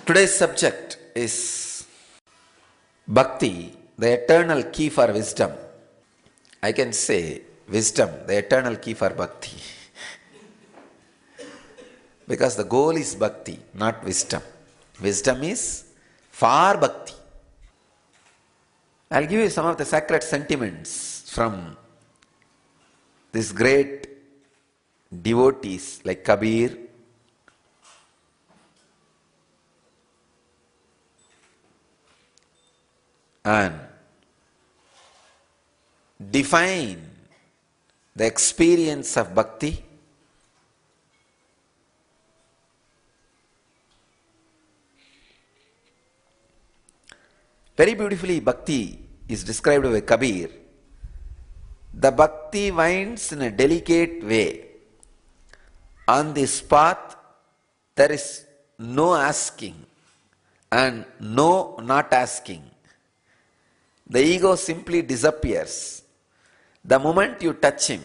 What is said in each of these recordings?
Today's subject is Bhakti, the eternal key for wisdom. I can say wisdom, the eternal key for Bhakti. Because the goal is Bhakti, not wisdom. Wisdom is for Bhakti. I'll give you some of the sacred sentiments from these great devotees like Kabir, and define the experience of Bhakti very beautifully. Bhakti is described by Kabir. The Bhakti winds in a delicate way. On this path, there is no asking and no not asking. The ego simply disappears. The moment you touch him,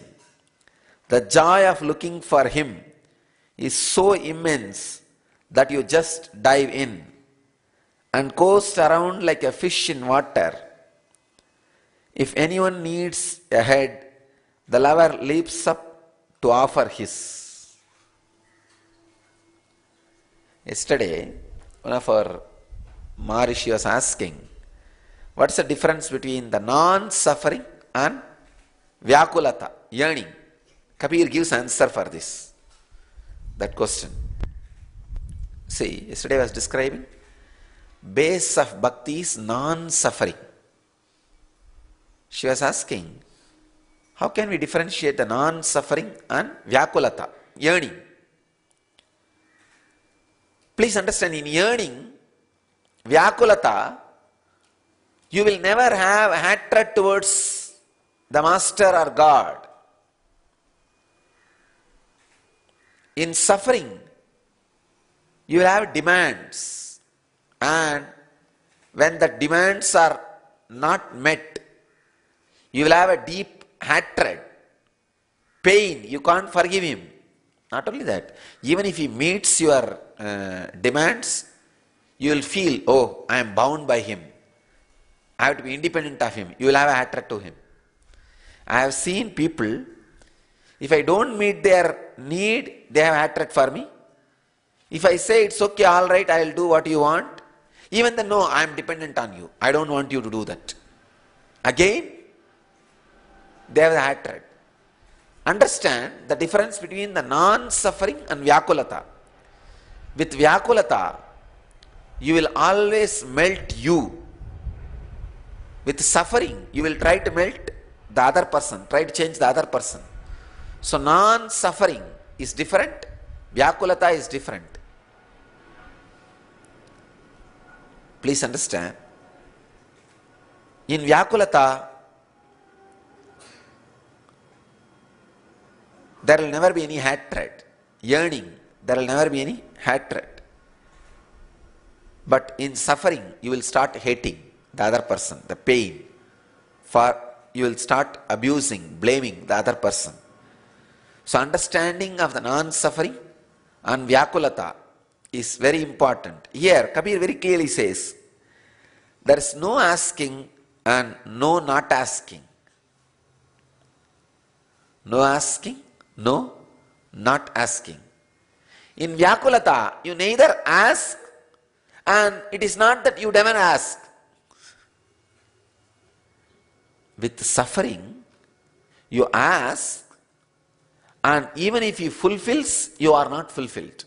the joy of looking for him is so immense that you just dive in and coast around like a fish in water. If anyone needs a head, the lover leaps up to offer his. Yesterday, one of our Maharishi was asking, what's the difference between the non-suffering and Vyakulata, yearning? Kabir gives answer for this, that question. See, yesterday I was describing, base of Bhakti is non-suffering. She was asking, how can we differentiate the non-suffering and Vyakulata, yearning? Please understand, in yearning, Vyakulata, you will never have hatred towards the master or God. In suffering, you will have demands, and when the demands are not met, you will have a deep hatred, pain. You can't forgive him. Not only that, even if he meets your demands, you will feel, oh, I am bound by him. I have to be independent of him. You will have a hatred to him. I have seen people, if I don't meet their need, they have hatred for me. If I say it's okay, all right, I will do what you want, even then, no, I am dependent on you. I don't want you to do that. Again, they have the hatred. Understand the difference between the non-suffering and Vyakulata. With Vyakulata, you will always melt you. With suffering, you will try to melt the other person, try to change the other person. So non-suffering is different, Vyakulata is different. Please understand. In Vyakulata, there will never be any hatred. Yearning, there will never be any hatred. But in suffering, you will start hating the other person, the pain. You will start abusing, blaming the other person. So understanding of the non-suffering and Vyakulata is very important. Here, Kabir very clearly says, there is no asking and no not asking. No asking, no not asking. In Vyakulata, you neither ask, and it is not that you never ask. With suffering, you ask, and even if he fulfills, you are not fulfilled.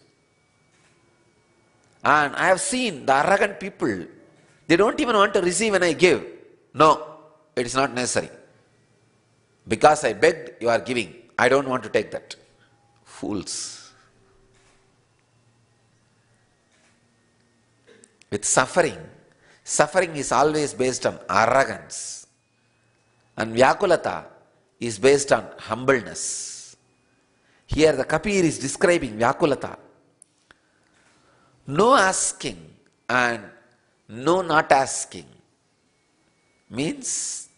And I have seen the arrogant people, they don't even want to receive when I give. No, it is not necessary. Because I begged, you are giving. I don't want to take that. Fools. With suffering, suffering is always based on arrogance. And Vyakulata is based on humbleness. Here the Kabir is describing Vyakulata. No asking and no not asking means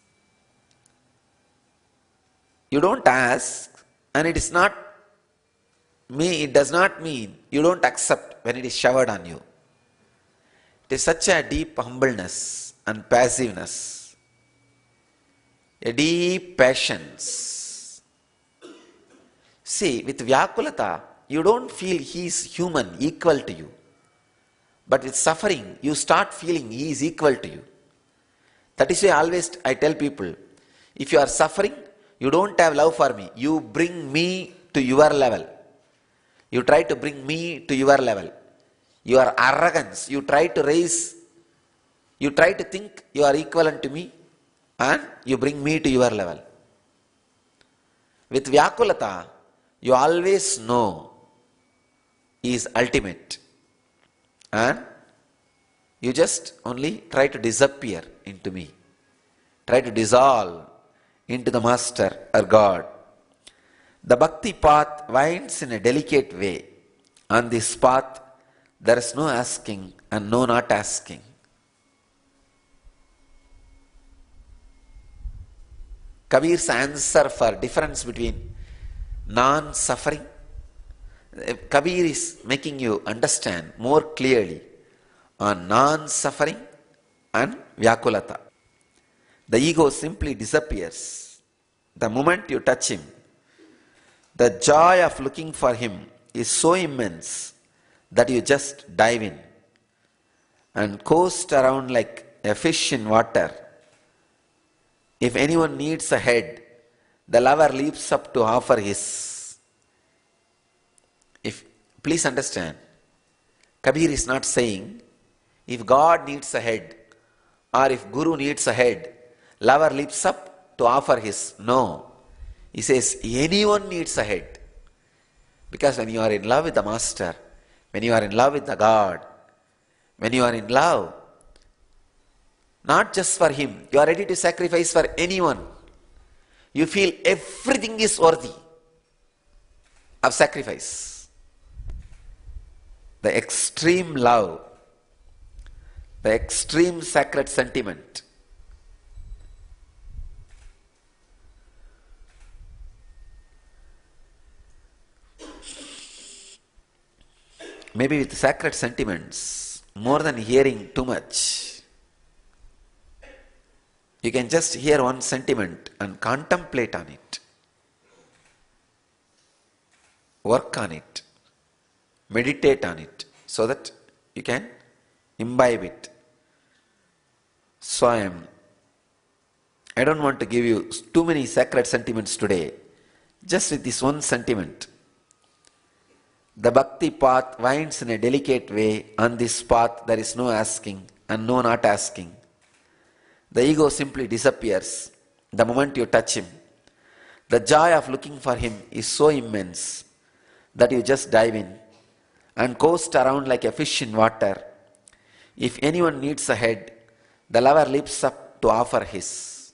you don't ask, and it is not it does not mean you don't accept when it is showered on you. It is such a deep humbleness and passiveness, a deep patience. See, with Vyakulata, you don't feel he is human, equal to you. But with suffering, you start feeling he is equal to you. That is why always I tell people, if you are suffering, you don't have love for me. You bring me to your level. You try to bring me to your level. Your arrogance, you try to raise, you try to think you are equivalent to me and you bring me to your level. With Vyakulata, you always know he is ultimate. And you just only try to disappear into me. Try to dissolve into the Master or God. The Bhakti path winds in a delicate way. On this path, there is no asking and no not asking. Kabir's answer for difference between non-suffering, Kabir is making you understand more clearly on non-suffering and Vyakulata. The ego simply disappears. The moment you touch him, the joy of looking for him is so immense that you just dive in and coast around like a fish in water. If anyone needs a head, the lover leaps up to offer his. Please understand, Kabir is not saying if God needs a head or if Guru needs a head, lover leaps up to offer his. No. He says anyone needs a head. Because when you are in love with the Master, when you are in love with the God, when you are in love, not just for him, you are ready to sacrifice for anyone. You feel everything is worthy of sacrifice. The extreme love, the extreme sacred sentiment. Maybe with sacred sentiments, more than hearing too much, you can just hear one sentiment and contemplate on it. Work on it. Meditate on it so that you can imbibe it. So I don't want to give you too many sacred sentiments today. Just with this one sentiment. The Bhakti path winds in a delicate way. On this path there is no asking and no not asking. The ego simply disappears the moment you touch him. The joy of looking for him is so immense that you just dive in and coast around like a fish in water. If anyone needs a head, the lover leaps up to offer his.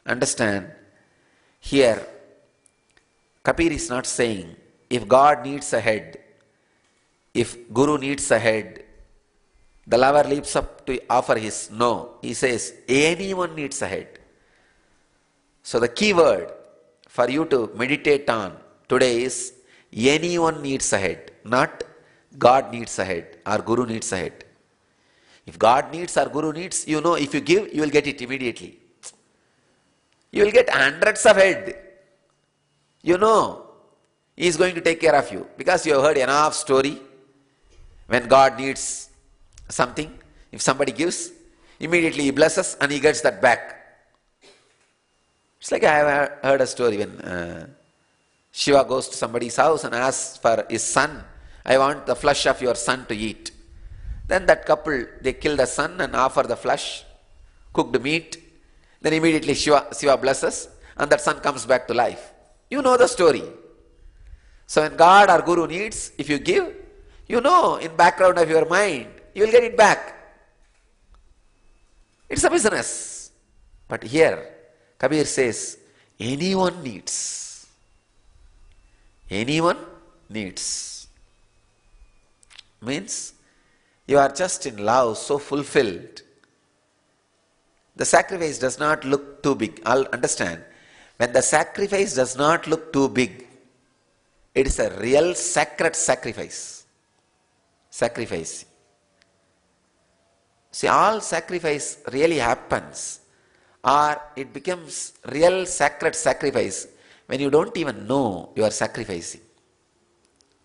Understand, here Kabir is not saying if God needs a head, if Guru needs a head, the lover leaps up to offer his. No, he says anyone needs a head. So the key word for you to meditate on today is anyone needs a head, not God needs a head or Guru needs a head. If God needs or Guru needs, you know if you give, you will get it immediately. You will get hundreds of head. You know he is going to take care of you because you have heard enough story. When God needs something, if somebody gives, immediately he blesses and he gets that back. It's like I have heard a story when Shiva goes to somebody's house and asks for his son, I want the flesh of your son to eat. Then that couple, they kill the son and offer the flesh, cooked meat. Then immediately Shiva blesses and that son comes back to life. You know the story. So when God or Guru needs, if you give, you know in background of your mind, you will get it back. It's a business. But here, Kabir says, anyone needs. Anyone needs. Means, you are just in love, so fulfilled. The sacrifice does not look too big. I'll understand. When the sacrifice does not look too big, it is a real sacred sacrifice. Sacrifice. See, all sacrifice really happens, or it becomes real sacred sacrifice when you don't even know you are sacrificing.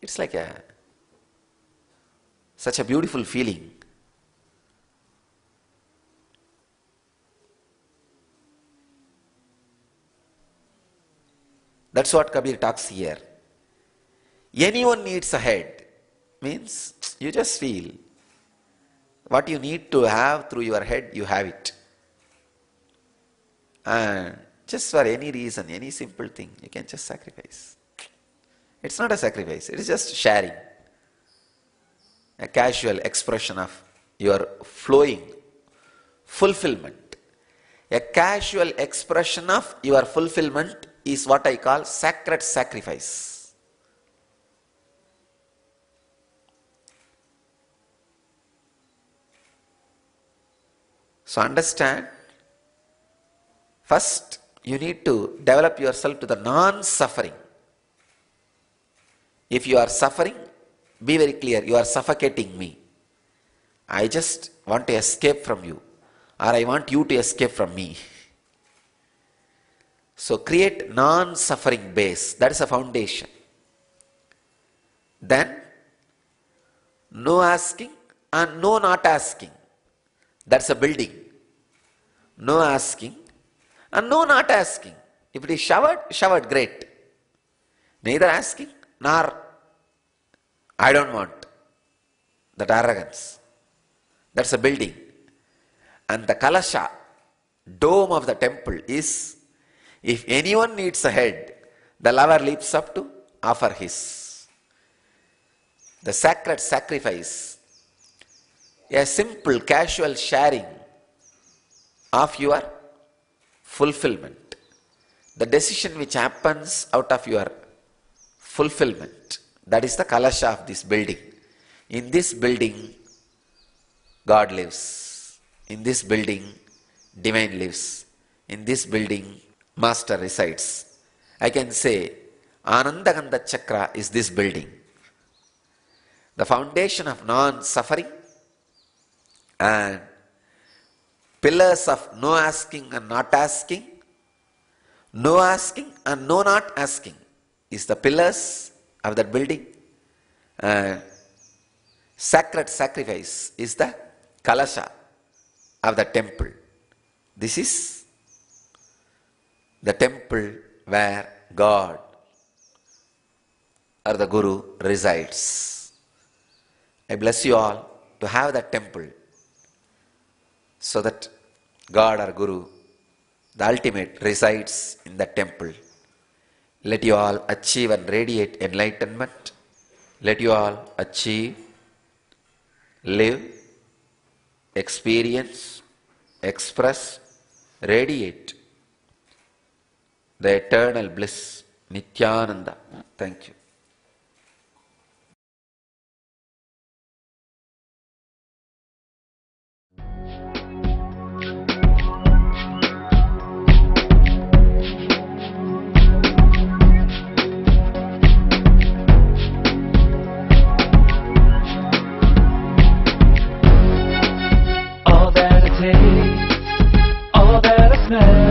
It's like such a beautiful feeling. That's what Kabir talks here. Anyone needs a head. Means you just feel what you need to have through your head, you have it. And just for any reason, any simple thing, you can just sacrifice. It's not a sacrifice, it is just sharing. A casual expression of your flowing fulfillment. A casual expression of your fulfillment is what I call sacred sacrifice. So understand, first you need to develop yourself to the non-suffering. If you are suffering, be very clear, you are suffocating me. I just want to escape from you, or I want you to escape from me. So create non-suffering base, that is a foundation. Then, no asking and no not asking, that's a building. No asking and no not asking. If it is showered, great. Neither asking nor I don't want. That arrogance. That's a building. And the kalasha, dome of the temple is, if anyone needs a head, the lover leaps up to offer his. The sacred sacrifice, a simple casual sharing of your fulfillment. The decision which happens out of your fulfillment, that is the kalasha of this building. In this building, God lives. In this building, divine lives. In this building, Master resides. I can say, Anandagandha Chakra is this building. The foundation of non-suffering and pillars of no asking and not asking, no asking and no not asking is the pillars of that building. Sacred sacrifice is the kalasha of the temple. This is the temple where God or the Guru resides. I bless you all to have that temple so that God or Guru, the ultimate, resides in that temple. Let you all achieve and radiate enlightenment. Let you all achieve, live, experience, express, radiate the eternal bliss, Nithyananda. Thank you. All that it takes, all that I smell.